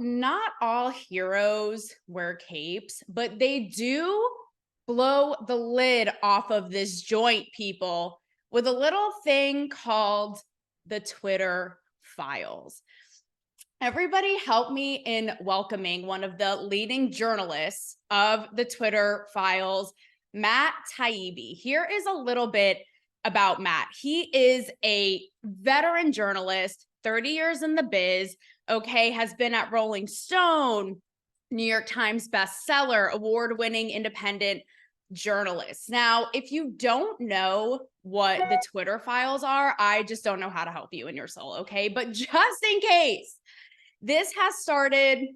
not all heroes wear capes, but they do blow the lid off of this joint, people, with a little thing called the Twitter files. Everybody help me in welcoming one of the leading journalists of the Twitter files, Matt Taibbi. Here is a little bit about Matt. He is a veteran journalist, 30 years in the biz, okay, has been at Rolling Stone, New York Times bestseller, award-winning independent journalist. Now, if you don't know what the Twitter files are, I just don't know how to help you in your soul, okay? But just in case, this has started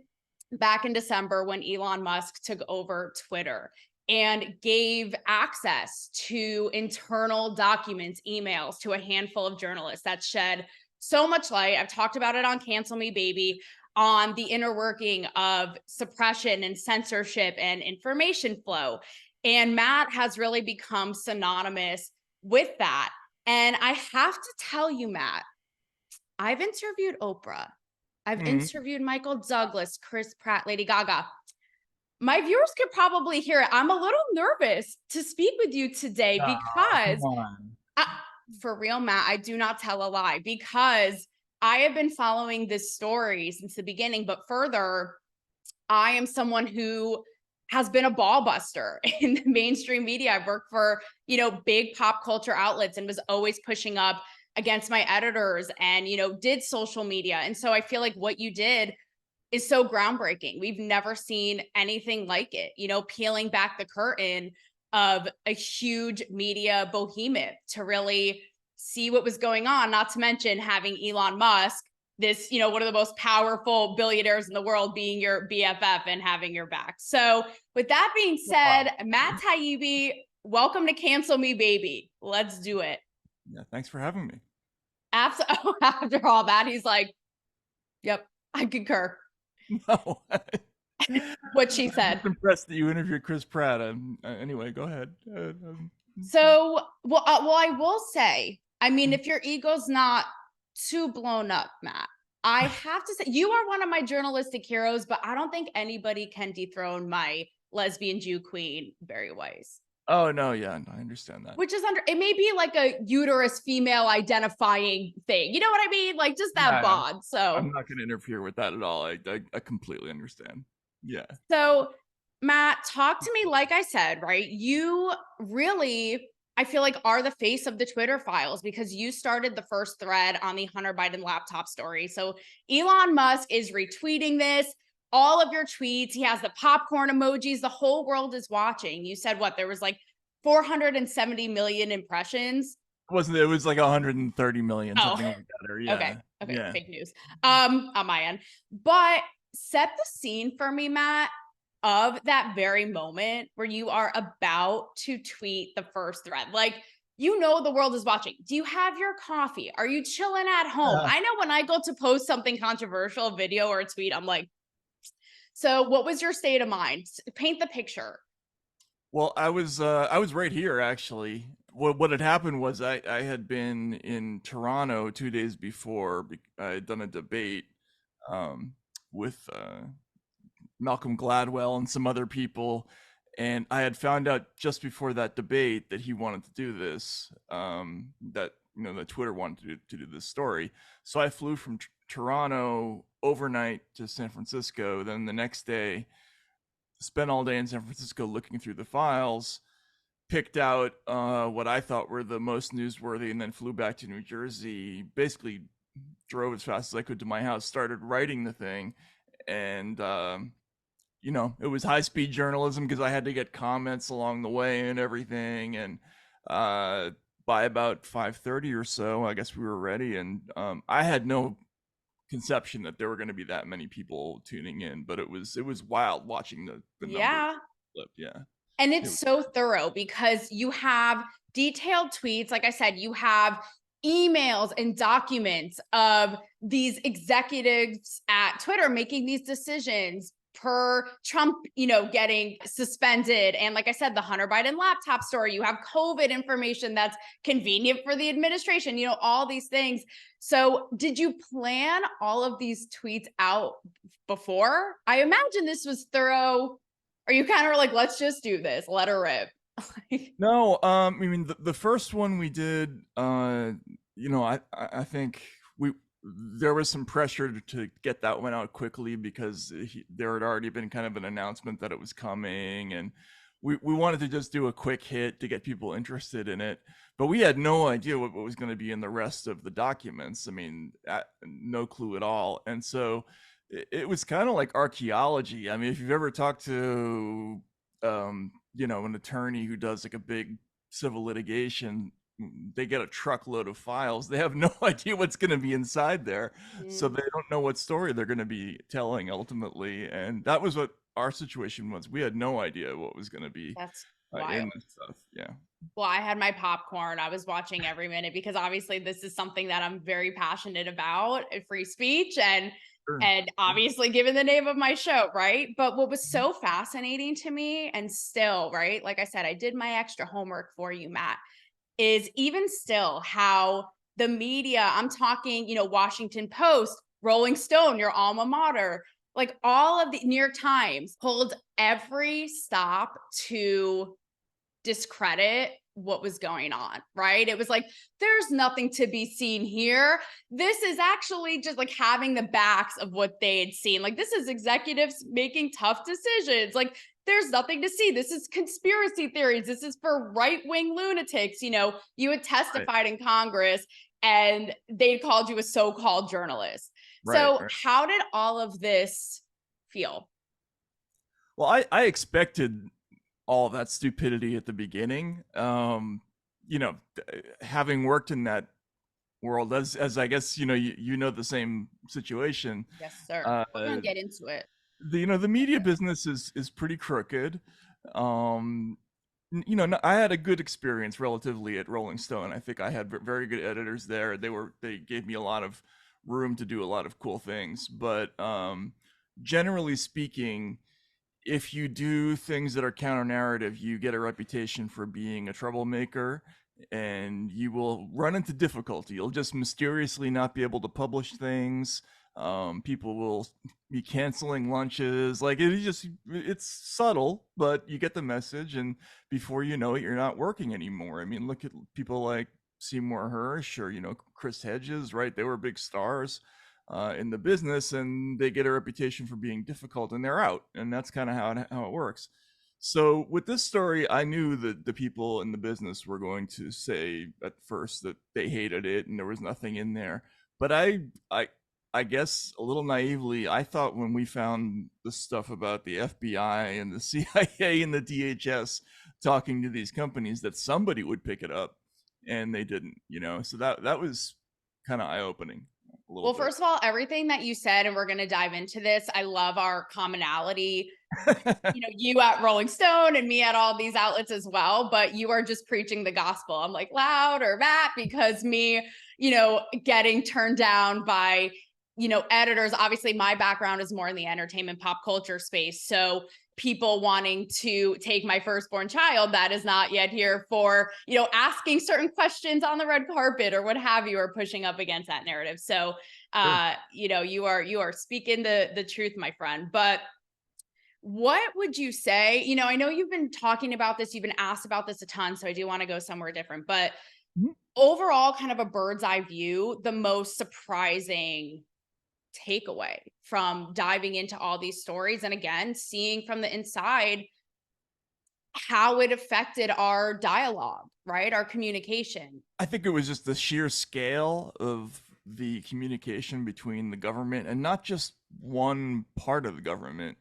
back in December when Elon Musk took over Twitter and gave access to internal documents, emails to a handful of journalists that shed so much light. I've talked about it on Cancel Me Baby, on the inner working of suppression and censorship and information flow. And Matt has really become synonymous with that. And I have to tell you, Matt, I've interviewed Oprah. I've Mhm. interviewed Michael Douglas, Chris Pratt, Lady Gaga. My viewers could probably hear it. I'm a little nervous to speak with you today Aw, come because, on. I, for real, Matt, I do not tell a lie, because I have been following this story since the beginning. But further, I am someone who has been a ball buster in the mainstream media. I've worked for, big pop culture outlets and was always pushing up against my editors and, did social media. And so I feel like what you did is so groundbreaking. We've never seen anything like it, peeling back the curtain of a huge media behemoth to really see what was going on, not to mention having Elon Musk, this, one of the most powerful billionaires in the world, being your BFF and having your back. So with that being Wow. said, Matt Taibbi, welcome to Cancel Me Baby. Let's do it. Yeah, thanks for having me. After, after all that, he's like, yep, I concur. No. What she I'm said. just impressed that you interviewed Chris Pratt. Anyway, go ahead. So, well, I will say, I mean, if your ego's not too blown up, Matt, I have to say you are one of my journalistic heroes, but I don't think anybody can dethrone my lesbian Jew queen, Barry Weiss. Oh, no, yeah, no, I understand that. Which is it may be like a uterus female identifying thing. You know what I mean? Like just that Yeah, bod. I'm So, not gonna interfere with that at all. I completely understand. Yeah. So, Matt, talk to me. Like I said, right? You really, I feel like, are the face of the Twitter files because you started the first thread on the Hunter Biden laptop story. So, Elon Musk is retweeting this, all of your tweets. He has the popcorn emojis. The whole world is watching. You said what? There was like 470 million impressions. It was like 130 million, Oh, something like that, or okay. yeah. Okay. Yeah. Fake news. On my end. But set the scene for me, Matt, of that very moment where you are about to tweet the first thread. Like, the world is watching. Do you have your coffee? Are you chilling at home? I know when I go to post something controversial, a video or a tweet, I'm like, so what was your state of mind? Paint the picture. Well, I was right here actually. What had happened was I had been in Toronto 2 days before. I had done a debate with Malcolm Gladwell and some other people, and I had found out just before that debate that he wanted to do this. That Twitter wanted to do this story. So I flew from Toronto overnight to San Francisco. Then the next day, spent all day in San Francisco looking through the files, picked out what I thought were the most newsworthy, and then flew back to New Jersey. Basically, drove as fast as I could to my house, started writing the thing, and it was high speed journalism because I had to get comments along the way and everything. And by about 5:30 or so, I guess we were ready, and I had no conception that there were going to be that many people tuning in, but it was wild watching the numbers Yeah. flip. Yeah. And It it's was, so thorough because you have detailed tweets. Like I said, you have emails and documents of these executives at Twitter making these decisions, per Trump, getting suspended. And like I said, the Hunter Biden laptop story, you have COVID information that's convenient for the administration, all these things. So, did you plan all of these tweets out before? I imagine this was thorough. Are you kind of like, let's just do this, let her rip? No, I mean the first one we did, I think we there was some pressure to get that one out quickly because there had already been kind of an announcement that it was coming, and we wanted to just do a quick hit to get people interested in it. But we had no idea what was going to be in the rest of the documents. I mean, no clue at all. And so it was kind of like archaeology. I mean, if you've ever talked to an attorney who does like a big civil litigation, they get a truckload of files. They have no idea what's going to be inside there. So Mm, they don't know what story they're going to be telling ultimately. And that was what our situation was. We had no idea what was going to be that's in wild. this stuff. Yeah. Well, I had my popcorn. I was watching every minute because obviously this is something that I'm very passionate about, free speech Sure. and Sure. obviously given the name of my show, right? But what was so fascinating to me and still, right? Like I said, I did my extra homework for you, Matt, is even still how the media, I'm talking, Washington Post, Rolling Stone, your alma mater, like all of the New York Times pulled every stop to discredit what was going on, right? It was like, there's nothing to be seen here. This is actually just like having the backs of what they had seen. Like, this is executives making tough decisions. Like, there's nothing to see. This is conspiracy theories. This is for right wing lunatics. You had Right. testified in Congress and they called you a so called journalist. Right. So, Right. how did all of this feel? Well, I expected all that stupidity at the beginning. Having worked in that world, as I guess you know the same situation. Yes, sir. Uh, We're going to get into it. the media business is pretty crooked. Um, I had a good experience relatively at Rolling Stone. I think I had very good editors there. They gave me a lot of room to do a lot of cool things. But generally speaking, if you do things that are counter narrative, you get a reputation for being a troublemaker, and you will run into difficulty. You'll just mysteriously not be able to publish things. People will be canceling lunches. Like it's subtle, but you get the message, and before you know it, you're not working anymore. I mean, look at people like Seymour Hersh or Chris Hedges, right? They were big stars in the business, and they get a reputation for being difficult, and they're out, and that's kind of how it works. So with this story, I knew that the people in the business were going to say at first that they hated it and there was nothing in there. But I guess a little naively, I thought when we found the stuff about the FBI and the CIA and the DHS talking to these companies that somebody would pick it up, and they didn't. So that was kind of eye opening a little Well, bit. first of all, everything that you said, and we're going to dive into this. I love our commonality. You at Rolling Stone and me at all these outlets as well, but you are just preaching the gospel. I'm like loud or Matt because me, getting turned down by, editors. Obviously, my background is more in the entertainment pop culture space. So people wanting to take my firstborn child that is not yet here for asking certain questions on the red carpet or what have you, or pushing up against that narrative. So Sure. you are speaking the truth, my friend. But what would you say? I know you've been talking about this, you've been asked about this a ton, so I do want to go somewhere different. But Mhm. overall, kind of a bird's eye view, the most surprising takeaway from diving into all these stories and again, seeing from the inside how it affected our dialogue, right? Our communication. I think it was just the sheer scale of the communication between the government, and not just one part of the government.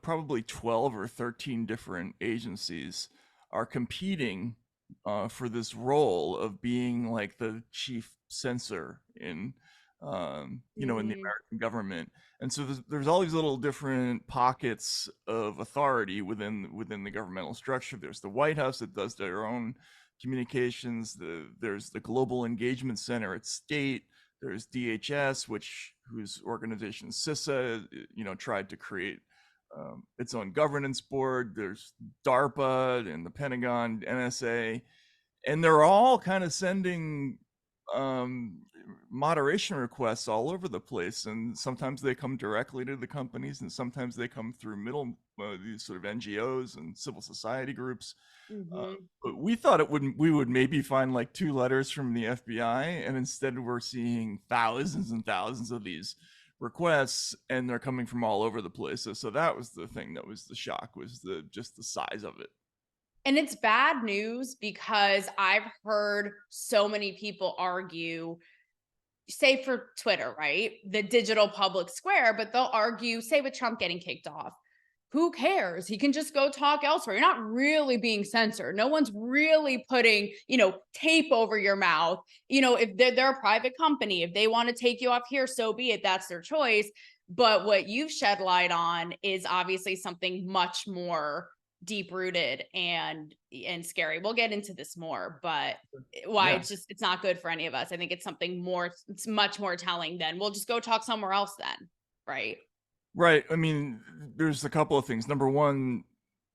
Probably 12 or 13 different agencies are competing for this role of being like the chief censor in the Mhm. American government. And so there's all these little different pockets of authority within the governmental structure. There's the White House that does their own communications. There's the Global Engagement Center at State. There's DHS, whose organization CISA, tried to create its own governance board. There's DARPA and the Pentagon, NSA, and they're all kind of sending um, moderation requests all over the place. And sometimes they come directly to the companies, and sometimes they come through these sort of NGOs and civil society groups. Mhm. But we thought we would maybe find like 2 letters from the FBI, and instead we're seeing thousands and thousands of these requests, and they're coming from all over the place. So that was the thing that was the shock, was just the size of it. And it's bad news because I've heard so many people argue, say for Twitter, right? The digital public square, but they'll argue, say with Trump getting kicked off. Who cares? He can just go talk elsewhere. You're not really being censored. No one's really putting, tape over your mouth. If they're a private company, if they want to take you off here, so be it. That's their choice. But what you've shed light on is obviously something much more deep rooted and scary. We'll get into this more, but why Yeah. it's not good for any of us. I think it's something more, it's much more telling than we'll just go talk somewhere else then, right? Right. I mean, there's a couple of things. Number one,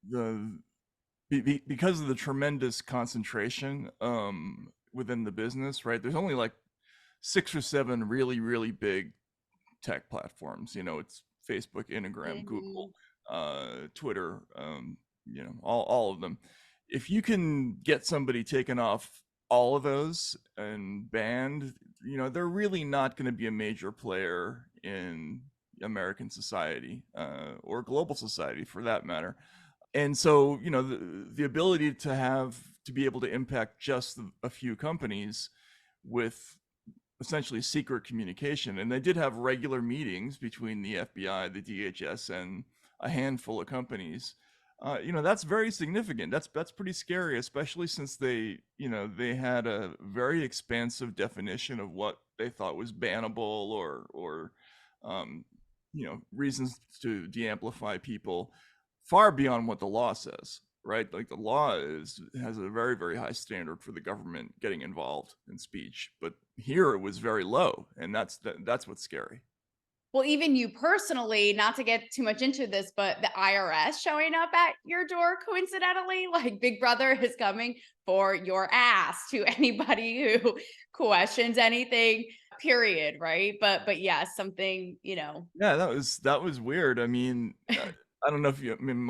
the because of the tremendous concentration within the business, right? There's only like 6 or 7 really, really big tech platforms. It's Facebook, Instagram, Google, Mhm. Twitter, all of them. If you can get somebody taken off all of those and banned, they're really not going to be a major player in American society, or global society for that matter. And so, the ability to be able to impact just a few companies with essentially secret communication. And they did have regular meetings between the FBI, the DHS, and a handful of companies. That's very significant. That's pretty scary, especially since they had a very expansive definition of what they thought was bannable, or reasons to de-amplify people, far beyond what the law says. Right, like the law has a very, very high standard for the government getting involved in speech, but here it was very low, and that's what's scary. Well, even you personally, not to get too much into this, but the IRS showing up at your door coincidentally, like Big Brother is coming for your ass to anybody who questions anything, period, right? But yeah, something, Yeah, that was weird. I mean, I don't know if you. I mean,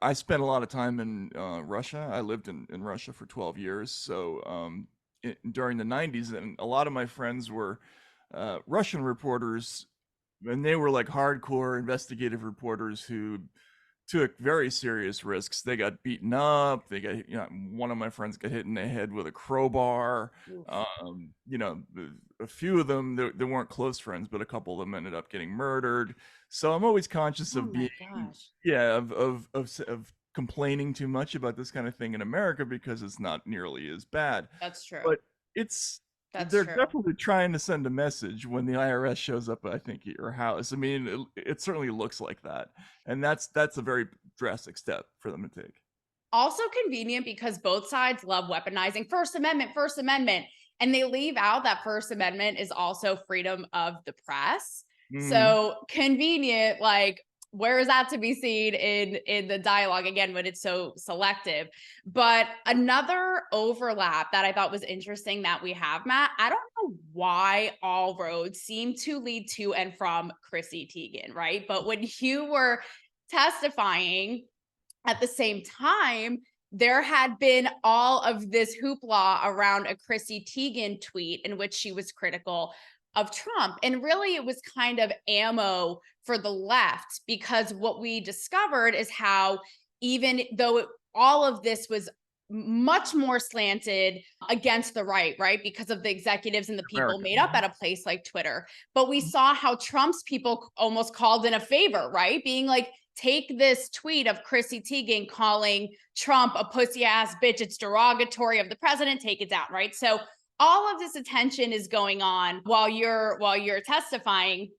I spent a lot of time in Russia. I lived in Russia for 12 years. So during the 90s, and a lot of my friends were Russian reporters, and they were like hardcore investigative reporters who took very serious risks. They got beaten up. They got, one of my friends got hit in the head with a crowbar. oof. A few of them, they weren't close friends, but a couple of them ended up getting murdered. So I'm always conscious Oh of being, my gosh. yeah, of complaining too much about this kind of thing in America, because it's not nearly as bad. That's true. But it's That's they're true. definitely trying to send a message when the IRS shows up, I think, at your house. I mean, it certainly looks like that, and that's a very drastic step for them to take. Also convenient because both sides love weaponizing First Amendment, First Amendment, and they leave out that First Amendment is also freedom of the press. Mhm. So convenient, like where is that to be seen in the dialogue again when it's so selective? But another overlap that I thought was interesting that we have, Matt, I don't know why all roads seem to lead to and from Chrissy Teigen, right? But when you were testifying at the same time, there had been all of this hoopla around a Chrissy Teigen tweet in which she was critical of Trump. And really, it was kind of ammo for the left because what we discovered is how, even though all of this was much more slanted against the right, because of the executives and the people America. made up at a place like Twitter. But we saw how Trump's people almost called in a favor, right? Being like, take this tweet of Chrissy Teigen calling Trump a pussy ass bitch. It's derogatory of the president. Take it down, right? So all of this attention is going on while you're testifying.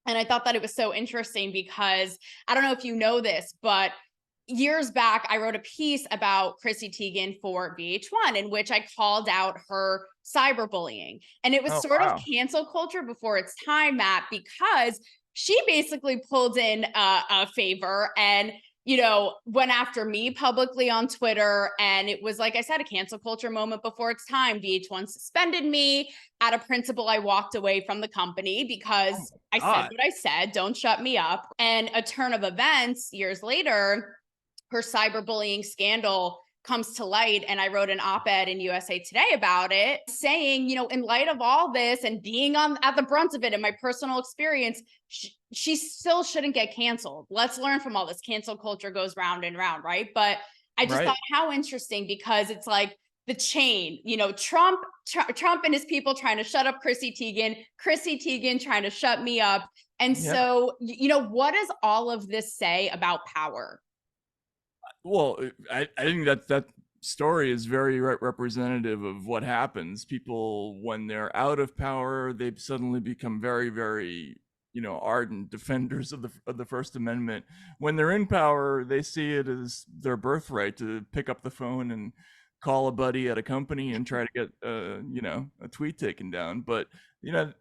And I thought that it was so interesting because I don't know if you know this, but years back, I wrote a piece about Chrissy Teigen for VH1 in which I called out her cyberbullying. And it was Oh, sort of wow. cancel culture before its time, Matt, because she basically pulled in a favor and went after me publicly on Twitter. And it was, like I said, a cancel culture moment before its time. VH1 suspended me. At a principle, I walked away from the company Oh because I my said god. what I said. Don't shut me up. And a turn of events years later, her cyberbullying scandal comes to light. And I wrote an op-ed in USA Today about it, saying, in light of all this and being on at the brunt of it in my personal experience, she still shouldn't get canceled. Let's learn from all this. Cancel culture goes round and round, right? But I just thought Right. how interesting, because it's like the chain, Trump and his people trying to shut up Chrissy Teigen trying to shut me up. And Yeah. so, what does all of this say about power? Well, I think that story is very representative of what happens. People, when they're out of power, they suddenly become very, very, ardent defenders of the First Amendment. When they're in power, they see it as their birthright to pick up the phone and call a buddy at a company and try to get, a tweet taken down. But you know,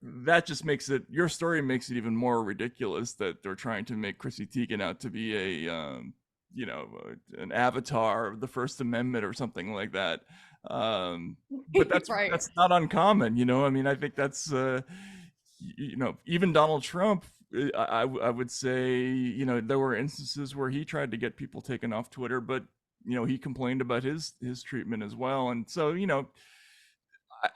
that just makes it, your story makes it even more ridiculous that they're trying to make Chrissy Teigen out to be an avatar of the First Amendment or something like that. But Right. that's not uncommon. I mean, I think that's even Donald Trump. I would say, there were instances where he tried to get people taken off Twitter, but he complained about his treatment as well. And so,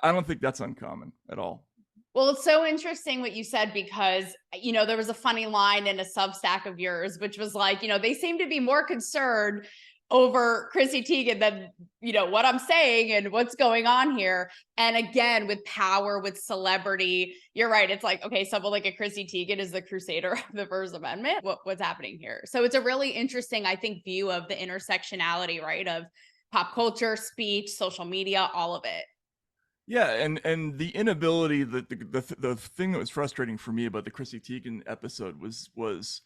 I don't think that's uncommon at all. Well, it's so interesting what you said because, there was a funny line in a Substack of yours, which was like, they seem to be more concerned over Chrissy Teigen than, what I'm saying and what's going on here. And again, with power, with celebrity, you're right. It's like, okay, someone like a Chrissy Teigen is the crusader of the First Amendment. What's happening here? So it's a really interesting, I think, view of the intersectionality, right? Of pop culture, speech, social media, all of it. Yeah, and the inability, the thing that was frustrating for me about the Chrissy Teigen episode was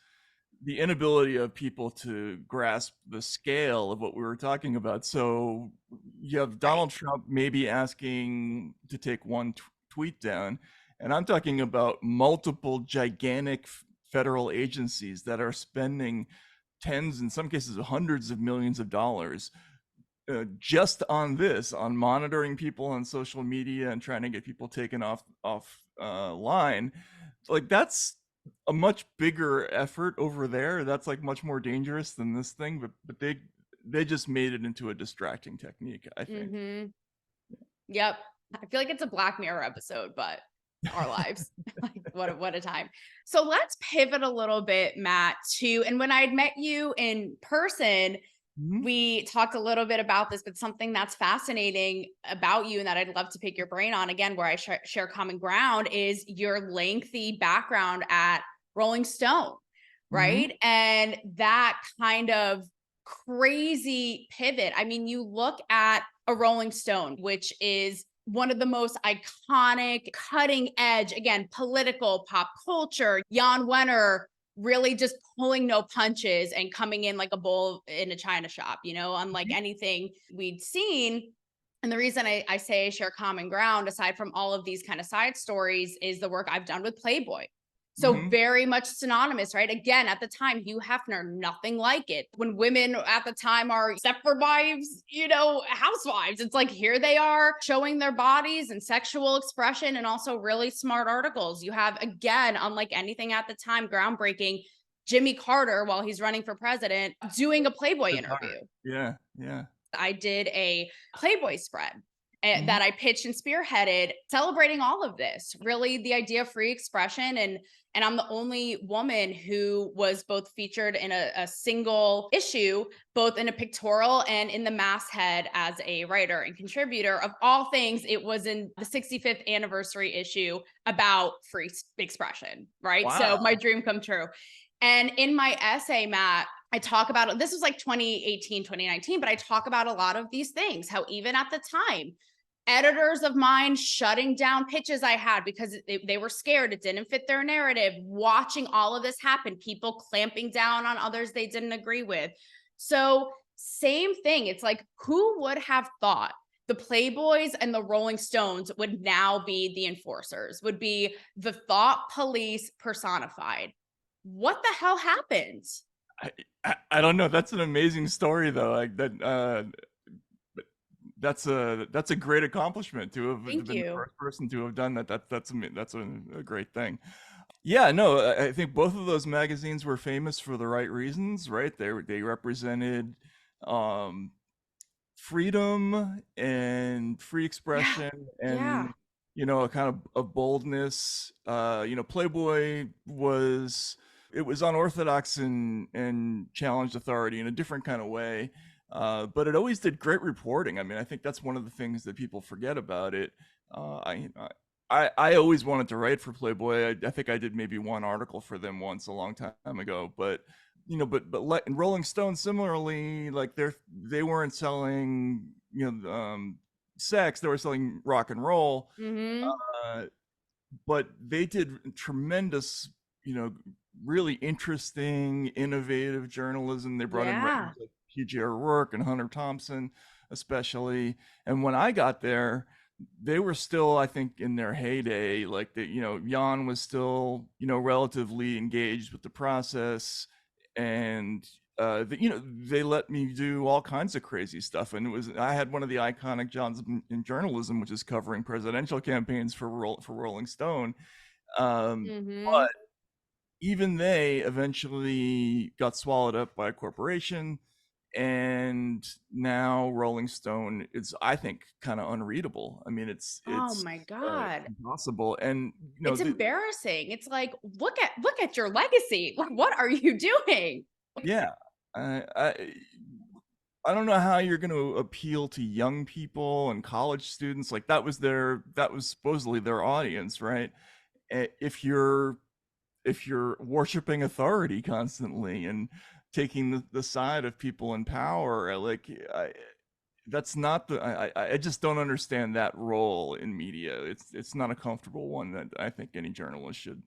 the inability of people to grasp the scale of what we were talking about. So you have Right. Donald Trump maybe asking to take one tweet down, and I'm talking about multiple gigantic federal agencies that are spending tens, in some cases hundreds of millions of dollars just on this, on monitoring people on social media and trying to get people taken off line. Like, that's a much bigger effort over there. That's like much more dangerous than this thing. But they just made it into a distracting technique, I think. Mm-hmm. Yep. I feel like it's a Black Mirror episode, but our lives. Like what a time. So let's pivot a little bit, Matt, to and when I had met you in person, Mhm. we talked a little bit about this, but something that's fascinating about you and that I'd love to pick your brain on again, where I share common ground, is your lengthy background at Rolling Stone, Mhm. right? And that kind of crazy pivot. I mean, you look at a Rolling Stone, which is one of the most iconic, cutting edge, again, political pop culture. Jan Wenner really just pulling no punches and coming in like a bull in a china shop, unlike Mhm. anything we'd seen. And the reason I say I share common ground, aside from all of these kind of side stories, is the work I've done with Playboy. So Mhm. very much synonymous, right? Again, at the time, Hugh Hefner, nothing like it. When women at the time are Stepford wives, housewives, it's like here they are showing their bodies and sexual expression and also really smart articles. You have, again, unlike anything at the time, groundbreaking, Jimmy Carter, while he's running for president, doing a Playboy Good heart. interview. Yeah. Yeah. I did a Playboy spread Mhm. that I pitched and spearheaded, celebrating all of this. Really, the idea of free expression, and I'm the only woman who was both featured in a single issue, both in a pictorial and in the masthead as a writer and contributor. Of all things, it was in the 65th anniversary issue about free expression, right? So my Wow. dream come true. And in my essay, Matt, I talk about, this was like 2018, 2019, but I talk about a lot of these things, how even at the time, editors of mine shutting down pitches I had because they were scared. It didn't fit their narrative. Watching all of this happen, people clamping down on others they didn't agree with. So, same thing. It's like, who would have thought the Playboys and the Rolling Stones would now be the enforcers, would be the thought police personified? What the hell happened? I, I don't know. That's an amazing story, though. Like that. That's a great accomplishment to have Thank been the you. first person to have done that. That's a great thing. Yeah, no, I think both of those magazines were famous for the right reasons, right? They represented um, freedom and free Yeah. expression, Yeah. and a kind of boldness. Playboy was, it was unorthodox and challenged authority in a different kind of way, but it always did great reporting. I mean, I think that's one of the things that people forget about it. Uh, I, I I always wanted to write for Playboy. I think I did maybe one article for them once a long time ago, but in Rolling Stone similarly, like they weren't selling sex, they were selling rock and roll. Mhm. uh, but they did tremendous, you know, really interesting, innovative journalism. They brought in writers Yeah. like PJ O'Rourke and Hunter Thompson, especially. And when I got there, they were still, I think, in their heyday. Like Jan was still, relatively engaged with the process, and they let me do all kinds of crazy stuff. And I had one of the iconic jobs in journalism, which is covering presidential campaigns for Rolling Stone. But Mhm. even they eventually got swallowed up by a corporation, and now Rolling Stone is, I think, kind of unreadable. I mean, it's Oh it's my god. impossible. And It's embarrassing. It's like, look at your legacy. Like, what are you doing? yeah, I, I I don't know how you're going to appeal to young people and college students. Like that was supposedly their audience, right? If you're worshiping authority constantly and taking the side of people in power, that's not I just don't understand that role in media. It's not a comfortable one that I think any journalist should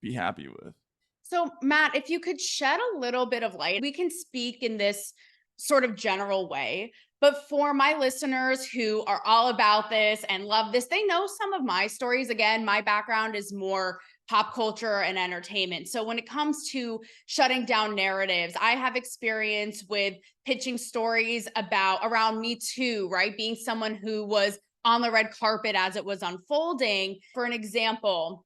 be happy with. So, Matt, if you could shed a little bit of light, we can speak in this sort of general way. But for my listeners who are all about this and love this, they know some of my stories. Again, my background is more pop culture and entertainment. So, when it comes to shutting down narratives, I have experience with pitching stories about around Me Too, right? Being someone who was on the red carpet as it was unfolding. For an example,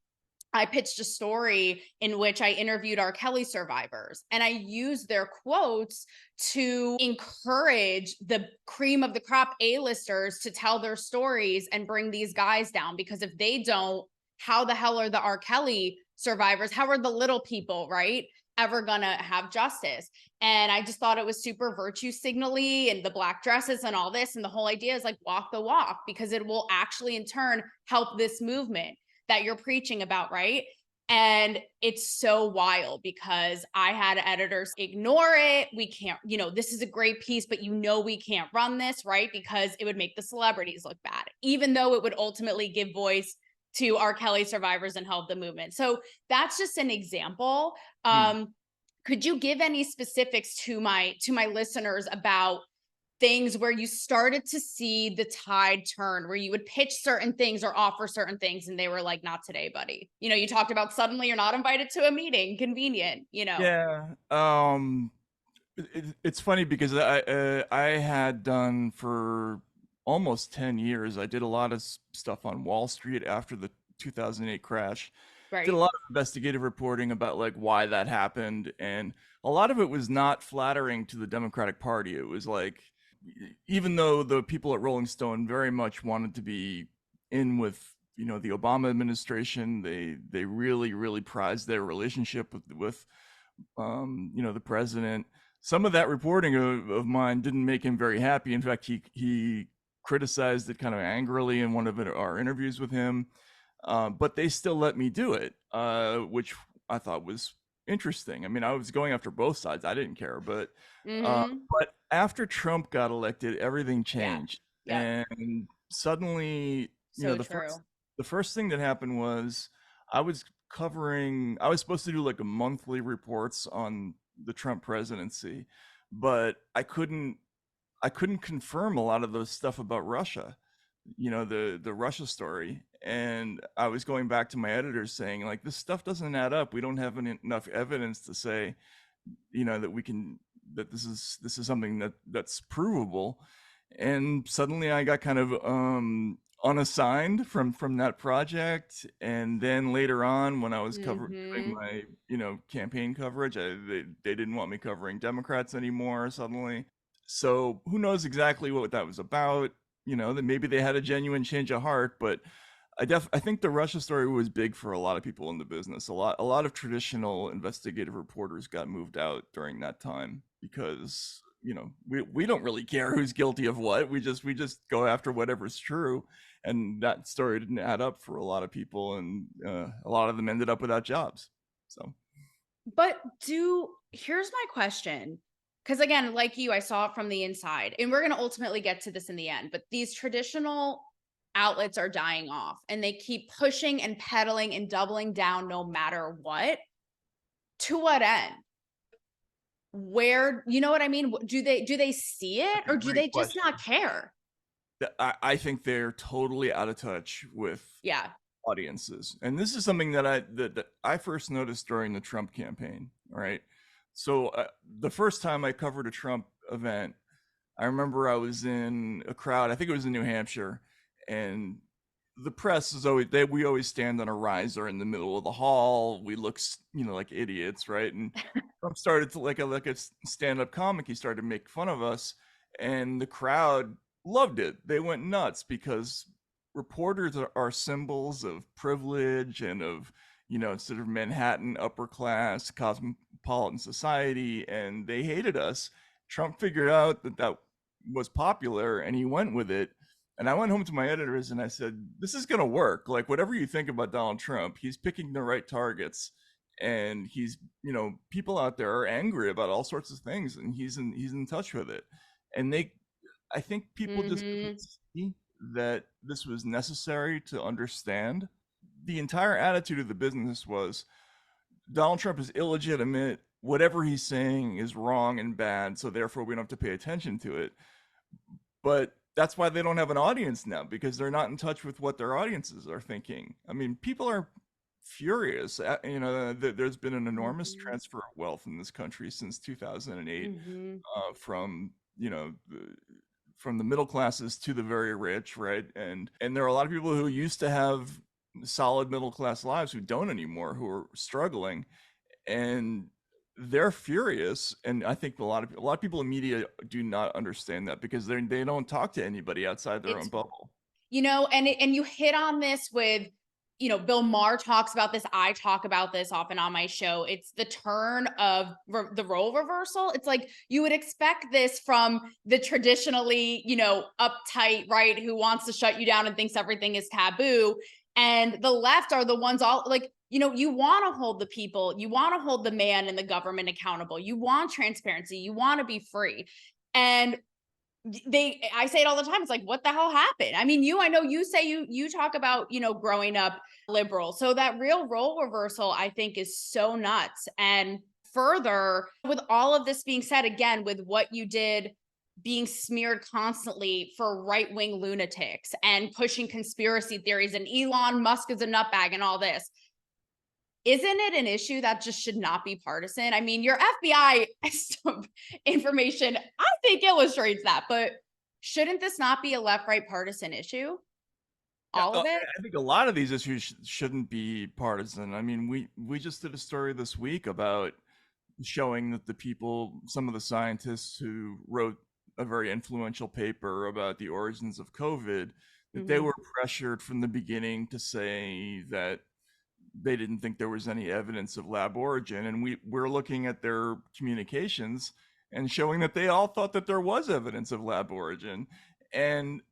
I pitched a story in which I interviewed R. Kelly survivors and I used their quotes to encourage the cream of the crop A-listers to tell their stories and bring these guys down. Because if they don't, how the hell are the R. Kelly survivors? How are the little people, right? Ever gonna have justice? And I just thought it was super virtue signally and the black dresses and all this. And the whole idea is like walk the walk because it will actually in turn help this movement that you're preaching about, right? And it's so wild because I had editors ignore it. We can't, this is a great piece, but we can't run this, right? Because it would make the celebrities look bad, even though it would ultimately give voice to R. Kelly survivors and help the movement. So that's just an example. Hmm. Could you give any specifics to my listeners about things where you started to see the tide turn, where you would pitch certain things or offer certain things and they were like, not today, buddy? You talked about suddenly you're not invited to a meeting, convenient. Yeah. It's funny because I had done for almost 10 years. I did a lot of stuff on Wall Street after the 2008 crash. Did a Right. lot of investigative reporting about like why that happened, and a lot of it was not flattering to the Democratic Party. It was like, even though the people at Rolling Stone very much wanted to be in with the Obama administration, they really prized their relationship with the president. Some of that reporting of mine didn't make him very happy. In fact, he criticized it kind of angrily in one of our interviews with him. But they still let me do it, which I thought was interesting. I mean, I was going after both sides. I didn't care, Mm-hmm. but after Trump got elected, everything Yeah. changed, Yep. and suddenly, So the true. first thing that happened was I was I was supposed to do like a monthly reports on the Trump presidency, but I couldn't confirm a lot of the stuff about Russia, the Russia story. And I was going back to my editors saying, like, this stuff doesn't add up. We don't have enough evidence to say, that we can, that this is something that's provable. And suddenly I got kind of unassigned from that project. And then later on, when I was doing Mhm. my campaign coverage, they didn't want me covering Democrats anymore suddenly. So who knows exactly what that was about. That maybe they had a genuine change of heart. But I think the Russia story was big for a lot of people in the business. A lot of traditional investigative reporters got moved out during that time because we don't really care who's guilty of what. We just go after whatever's true, and that story didn't add up for a lot of people, and a lot of them ended up without jobs. So But here's my question. Because again, like you, I saw it from the inside, and we're going to ultimately get to this in the end. But these traditional outlets are dying off, and they keep pushing and peddling and doubling down no matter what. To what end? Where, you know what I mean? Do they see it, that's a or do great they just question. not care? I think they're totally out of touch with Yeah. audiences. And this is something that I first noticed during the Trump campaign, right? So the first time I covered a Trump event, I remember I was in a crowd, I think it was in New Hampshire, and the press is always we always stand on a riser in the middle of the hall. We look, like idiots, right? And Trump started to like a stand-up comic. He started to make fun of us, and the crowd loved it. They went nuts because reporters are symbols of privilege and of sort of Manhattan upper class cosmopolitan society, and they hated us. Trump figured out that was popular, and he went with it. And I went home to my editors and I said, this is going to work. Like, whatever you think about Donald Trump, he's picking the right targets. And he's, people out there are angry about all sorts of things, and he's in touch with it. And I think people just couldn't Mhm. see that this was necessary to understand. The entire attitude of the business was Donald Trump is illegitimate. Whatever he's saying is wrong and bad, so therefore we don't have to pay attention to it. But that's why they don't have an audience now, because they're not in touch with what their audiences are thinking. I mean, people are furious. There's been an enormous Mhm. transfer of wealth in this country since 2008, Mhm. from from the middle classes to the very rich, right? And there are a lot of people who used to have solid middle class lives who don't anymore, who are struggling, and they're furious. And I think a lot of people in media do not understand that because they don't talk to anybody outside their own It's bubble. and you hit on this with, Bill Maher talks about this. I talk about this often on my show. It's the turn of the role reversal. It's like you would expect this from the traditionally, uptight right who wants to shut you down and thinks everything is taboo. And the left are the ones all like, you want to hold the people, you want to hold the man and the government accountable. You want transparency, you want to be free. And I say it all the time. It's like, what the hell happened? I mean, I know you say you talk about, growing up liberal. So that real role reversal, I think, is so nuts. And further, with all of this being said, again, with what you did being smeared constantly for right-wing lunatics and pushing conspiracy theories and Elon Musk is a nutbag and all this. Isn't it an issue that just should not be partisan? I mean, your FBI information, I think, illustrates that, but shouldn't this not be a left right partisan issue? Yeah, All of it? I think a lot of these issues shouldn't be partisan. I mean, we just did a story this week about showing that some of the scientists who wrote a very influential paper about the origins of COVID, that they Mhm. were pressured from the beginning to say that they didn't think there was any evidence of lab origin. And we're looking at their communications and showing that they all thought that there was evidence of lab origin. And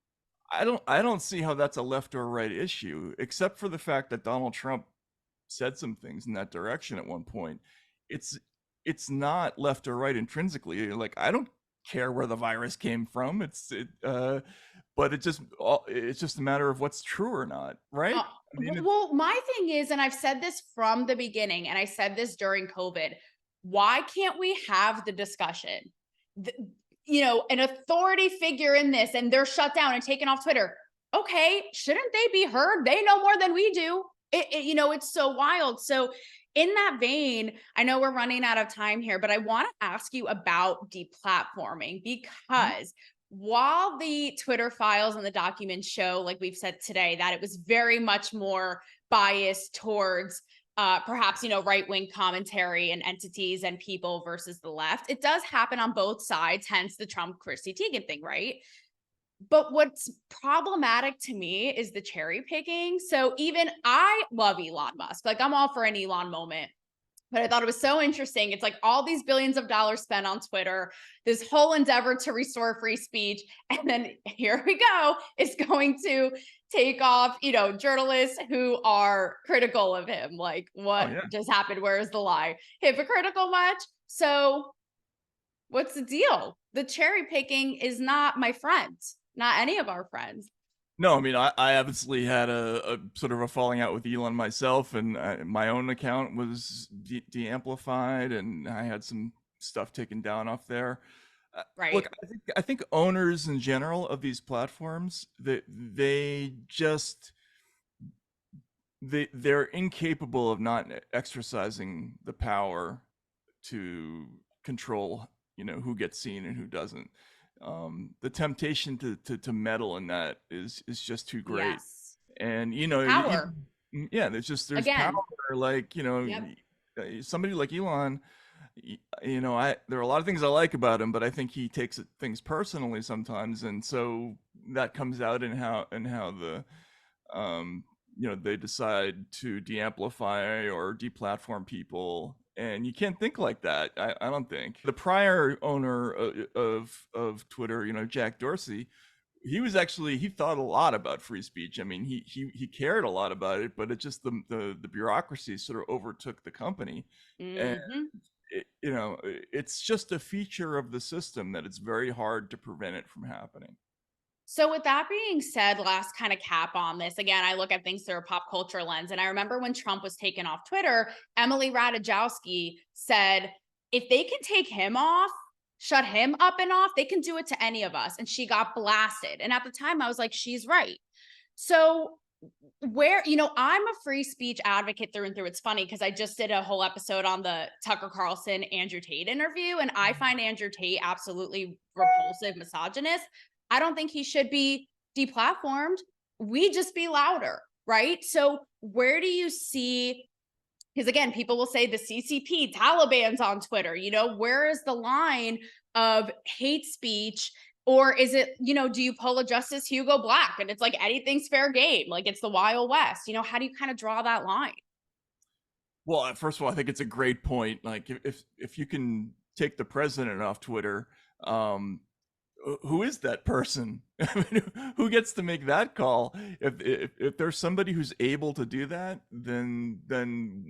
I don't see how that's a left or right issue, except for the fact that Donald Trump said some things in that direction at one point. It's it's not left or right intrinsically. Like, I don't care where the virus came from. but it's just a matter of what's true or not, right? Uh, I mean, well, my thing is, and I've said this from the beginning, and I said this during COVID, why can't we have the discussion? The, an authority figure in this, and they're shut down and taken off Twitter. Okay, shouldn't they be heard? They know more than we do. It's so wild. So, in that vein, I know we're running out of time here, but I want to ask you about deplatforming because while the Twitter files and the documents show, like we've said today, that it was very much more biased towards perhaps, right wing commentary and entities and people versus the left, it does happen on both sides, hence the Trump Chrissy Teigen thing, right? But what's problematic to me is the cherry picking. So even I love Elon Musk. Like I'm all for an Elon moment. But I thought it was so interesting. It's like all these billions of dollars spent on Twitter, this whole endeavor to restore free speech. And then here we go, it's going to take off, journalists who are critical of him. Like, oh what yeah. just happened? Where is the lie? Hypocritical much? So, what's the deal? The cherry picking is not my friends, not any of our friends. No, I mean, I obviously had a sort of a falling out with Elon myself, and my own account was de-amplified, and I had some stuff taken down off there. Look, Right. I think owners in general of these platforms, they just they're incapable of not exercising the power to control, who gets seen and who doesn't. The temptation to meddle in that is just too great. Yes. And Power. yeah, there's power. Again. Like Yep. somebody like Elon. I there are a lot of things I like about him, but I think he takes things personally sometimes, and so that comes out in how the they decide to de-amplify or deplatform people, and you can't think like that. I don't think the prior owner of Twitter, Jack Dorsey, he thought a lot about free speech. I mean, he cared a lot about it, but it just the bureaucracy sort of overtook the company, and Hmm. it's just a feature of the system that it's very hard to prevent it from happening. So, with that being said, last kind of cap on this. Again, I look at things through a pop culture lens. And I remember when Trump was taken off Twitter, Emily Ratajkowski said, if they can take him off, shut him up and off, they can do it to any of us. And she got blasted. And at the time, I was like, she's right. So, I'm a free speech advocate through and through. It's funny because I just did a whole episode on the Tucker Carlson Andrew Tate interview, and I find Andrew Tate absolutely repulsive, misogynist. I don't think he should be deplatformed. We just be louder, right? So where do you see? Because again, people will say the CCP, Taliban's on Twitter. Where is the line of hate speech? Or is it, do you pull a Justice Hugo Black and it's like anything's fair game? Like it's the Wild West. How do you kind of draw that line? Well, first of all, I think it's a great point. Like, if you can take the president off Twitter, um, who is that person? I mean, who gets to make that call? If there's somebody who's able to do that, then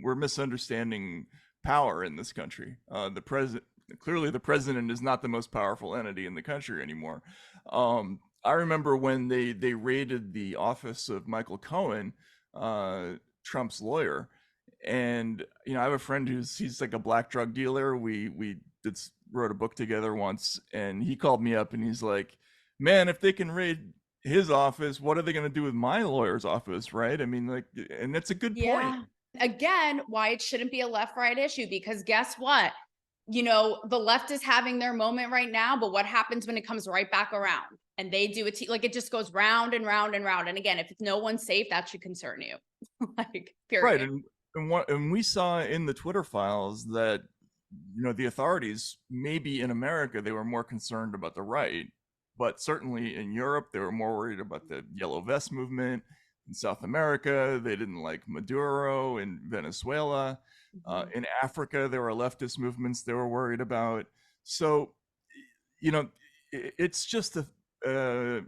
we're misunderstanding power in this country. The president Clearly the president is not the most powerful entity in the country anymore. I remember when they raided the office of Michael Cohen, Trump's lawyer, and I have a friend he's like a black drug dealer. We did wrote a book together once, and he called me up and he's like, man, if they can raid his office, what are they going to do with my lawyer's office, right? I mean, like, and that's a good point. Yeah. Again, why it shouldn't be a left right issue, because guess what? The left is having their moment right now, but what happens when it comes right back around and they do it like it just goes round and round and round. And again, if no one's safe, that should concern you. Like, Right. period. And we saw in the Twitter files that the authorities, maybe in America, they were more concerned about the right, but certainly in Europe they were more worried about the yellow vest movement. In South America, they didn't like Maduro. In Venezuela, Mhm. in Africa, there were leftist movements they were worried about. So it's just a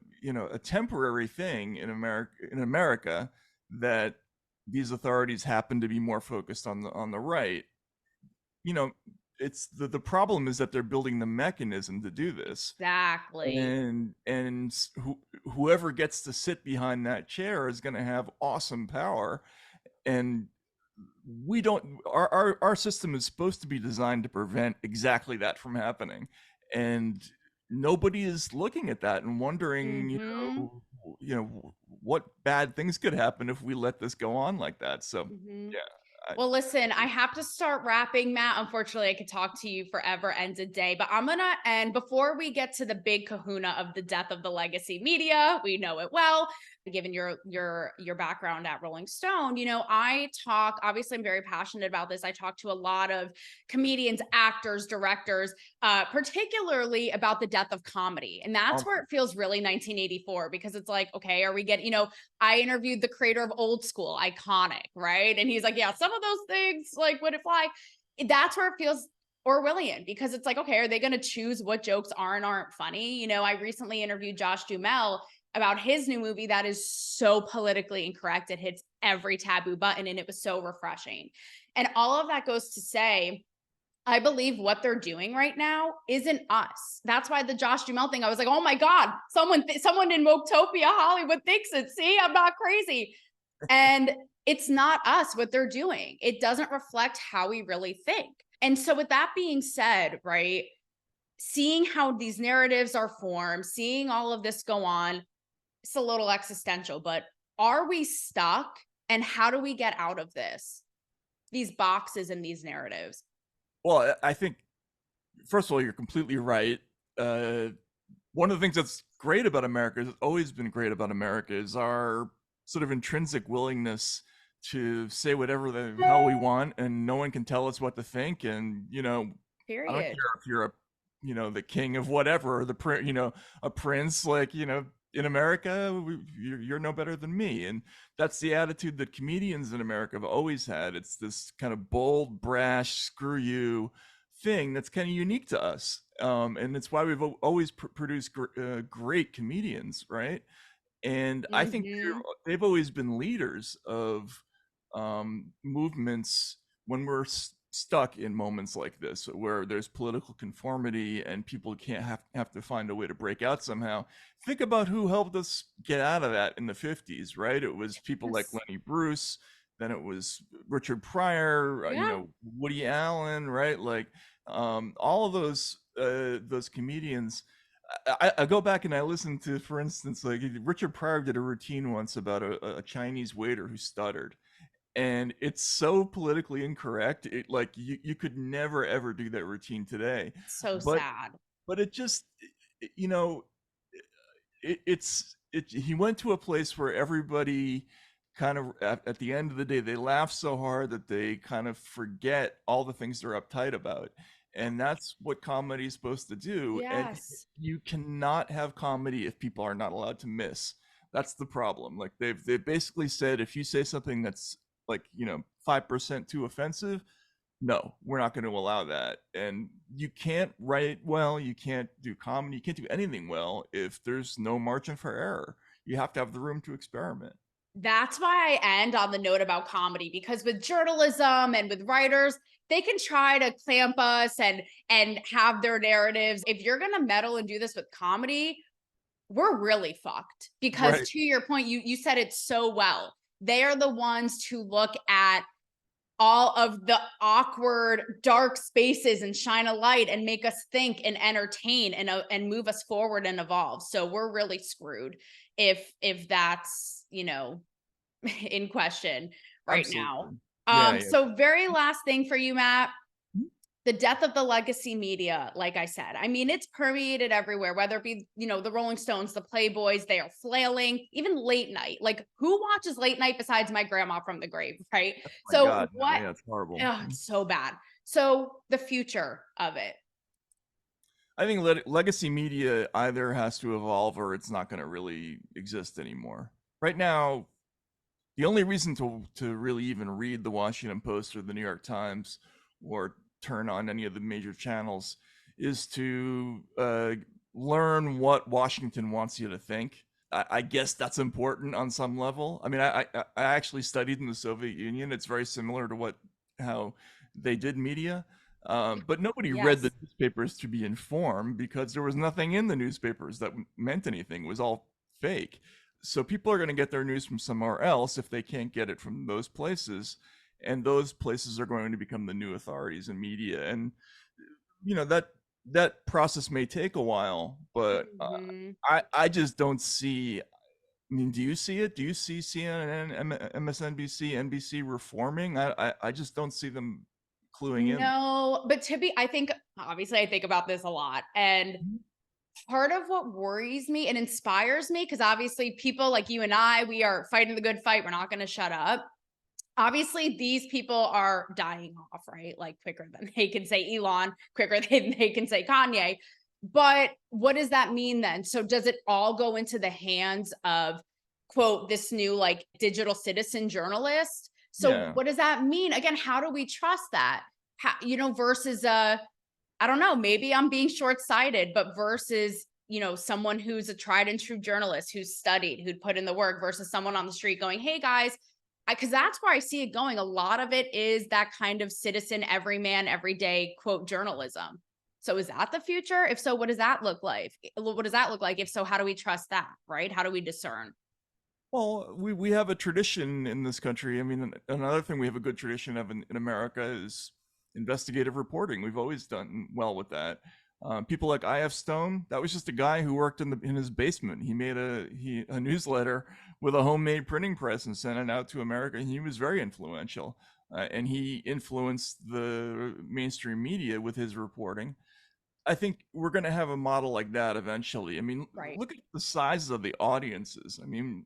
temporary thing in America that these authorities happen to be more focused on the right. you know it's the problem is that they're building the mechanism to do this, Exactly. whoever gets to sit behind that chair is going to have awesome power, and we don't our system is supposed to be designed to prevent exactly that from happening, and nobody is looking at that and wondering, Mhm. what bad things could happen if we let this go on like that. So Mhm. yeah, I, Well, listen, I have to start wrapping, Matt. Unfortunately, I could talk to you forever and a day, but I'm gonna end before we get to the big kahuna of the death of the legacy media. We know it well, given your background at Rolling Stone. I talk, obviously, I'm very passionate about this. I talk to a lot of comedians, actors, directors, particularly about the death of comedy. And that's um, where it feels really 1984, because it's like, okay, are we getting. I interviewed the creator of Old School, Iconic, right? And he's like, yeah, some of those things, like, would it fly? That's where it feels Orwellian, because it's like, okay, are they going to choose what jokes are and aren't funny? I recently interviewed Josh Duhamel about his new movie that is so politically incorrect. It hits every taboo button, and it was so refreshing. And all of that goes to say, I believe what they're doing right now isn't us. That's why the Josh Duhamel thing, I was like, oh my God, someone in Woketopia Hollywood thinks it. See, I'm not crazy. And it's not us what they're doing. It doesn't reflect how we really think. And so, with that being said, right, seeing how these narratives are formed, seeing all of this go on, it's a little existential, but are we stuck? And how do we get out of this? These boxes and these narratives. well, I think first of all, you're completely right. Uh, One of the things that's great about America, has always been great about America, is our sort of intrinsic willingness to say whatever the hell we want, and no one can tell us what to think. And I don't Period. care if you're the king of whatever, or a prince. Like, in America, you're no better than me, and that's the attitude that comedians in America have always had. It's this kind of bold, brash, screw you thing that's kind of unique to us, and it's why we've always produced great comedians, right? And I think Mhm. they've always been leaders of movements when we're stuck in moments like this, where there's political conformity and people can't have to find a way to break out somehow. Think about who helped us get out of that in the 50s, right? It was people like Yes. Lenny Bruce, then it was Richard Pryor, Yeah. Woody Allen, right? Like, all of those comedians. I go back and I listen to, for instance, like Richard Pryor did a routine once about a Chinese waiter who stuttered, and it's so politically incorrect. It, like, you could never ever do that routine today, So but sad. it just, you know he went to a place where everybody kind of, at the end of the day, they laugh so hard that they kind of forget all the things they're uptight about, and that's what comedy is supposed to do. And Yes. you cannot have comedy if people are not allowed to miss. That's the problem. Like, they've basically said, if you say something that's like, 5% too offensive, no, we're not going to allow that. And you can't write well, you can't do comedy, you can't do anything well if there's no margin for error. You have to have the room to experiment. That's why I end on the note about comedy, because with journalism and with writers, they can try to clamp us and have their narratives. If you're going to meddle and do this with comedy, we're really fucked, because Right. to your point, you said it so well. They are the ones to look at all of the awkward dark spaces and shine a light and make us think and entertain and move us forward and evolve. So we're really screwed if that's in question right now. Absolutely. Yeah, yeah. So very last thing for you, Matt, Mhm. the death of the legacy media. Like I said, I mean, it's permeated everywhere, whether it be, the Rolling Stones, the Playboys, they are flailing, even late night. Like, who watches late night besides my grandma from the grave, right? My So God, no, what? yeah, it's horrible. Oh, it's so bad. So the future of it. I think legacy media either has to evolve or it's not going to really exist anymore. Right now, the only reason to really even read the Washington Post or the New York Times, or turn on any of the major channels, is to learn what Washington wants you to think. I guess that's important on some level. I mean, I actually studied in the Soviet Union. It's very similar to how they did media. But nobody read the Yes. newspapers to be informed because there was nothing in the newspapers that meant anything. It was all fake. So people are going to get their news from somewhere else if they can't get it from those places, and those places are going to become the new authorities in media. And that process may take a while, but Mhm. I just don't see. I mean, do you see it? Do you see CNN, MSNBC, NBC reforming? I just don't see them cluing in. No, but to be I think obviously I think about this a lot, and part of what worries me and inspires me, because obviously people like you and I, we are fighting the good fight. We're not going to shut up. Obviously, these people are dying off, right? Like quicker than they can say Elon, quicker than they can say Kanye. But what does that mean then? So does it all go into the hands of quote this new like digital citizen journalist? So Yeah. what does that mean? Again, how do we trust that? How, versus I don't know, maybe I'm being short-sighted, but versus, someone who's a tried and true journalist, who's studied, who'd put in the work versus someone on the street going, "Hey guys," because that's where I see it going. A lot of it is that kind of citizen, everyman, everyday quote journalism. So is that the future? If so, what does that look like? What does that look like? If so, how do we trust that? Right? How do we discern? Well, we have a tradition in this country. I mean, another thing we have a good tradition of in America is investigative reporting. We've always done well with that. People like I.F. Stone, that was just a guy who worked in his basement. He made a newsletter with a homemade printing press and sent it out to America. And he was very influential, and he influenced the mainstream media with his reporting. I think we're going to have a model like that eventually. I mean, Right. look at the sizes of the audiences. I mean,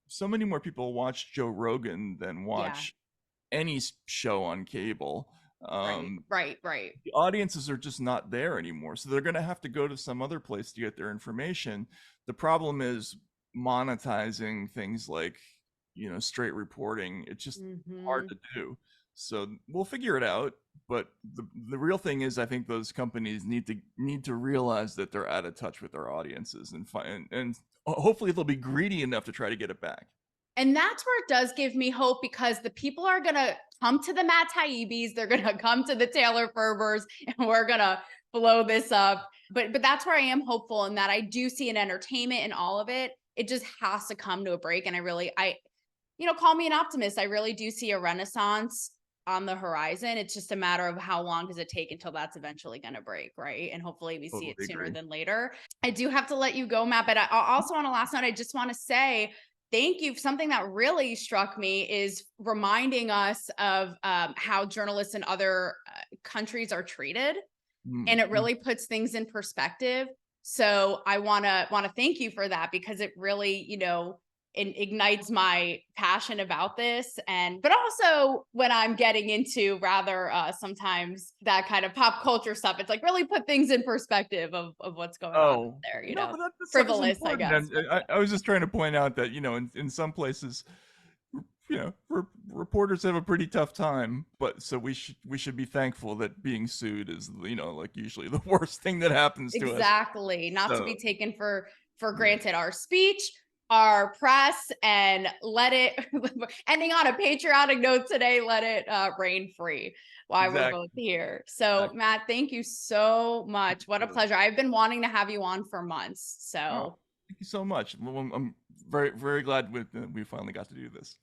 so many more people watch Joe Rogan than Yeah. watch any show on cable. Right. Right. Right. The audiences are just not there anymore. So they're going to have to go to some other place to get their information. The problem is monetizing things like, straight reporting. It's just hard Hmm. to do. So we'll figure it out. But the real thing is, I think those companies need to realize that they're out of touch with their audiences and find and hopefully they'll be greedy enough to try to get it back. And that's where it does give me hope, because the people are gonna come to the Matt Taibis, they're gonna come to the Taylor Ferbers, and we're gonna blow this up. But that's where I am hopeful, in that I do see an entertainment in all of it. It just has to come to a break. And call me an optimist. I really do see a renaissance on the horizon. It's just a matter of how long does it take until that's eventually going to break, right? And hopefully we see Totally it sooner agree. than later. I do have to let you go, Matt, but also on a last note, I just want to say thank you. Something that really struck me is reminding us of how journalists in other countries are treated, and it Mm-hmm. really puts things in perspective. So I want to thank you for that, because it really, it ignites my passion about this. And but also when I'm getting into rather sometimes that kind of pop culture stuff, it's like really put things in perspective of what's going on out Oh, there, no, but that stuff is frivolous, I important. guess. And I was just trying to point out that, in some places, reporters have a pretty tough time. But so we should be thankful that being sued is, like usually the worst thing that happens to us. Exactly. Not to So be taken for yeah, granted. Our speech, our press, and let it ending on a patriotic note today, let it reign free while we're both exactly, here. So exactly. Matt, thank you so much. What a Absolutely. pleasure. I've been wanting to have you on for months. Oh, So thank you so much. Well, I'm very very glad we finally got to do this.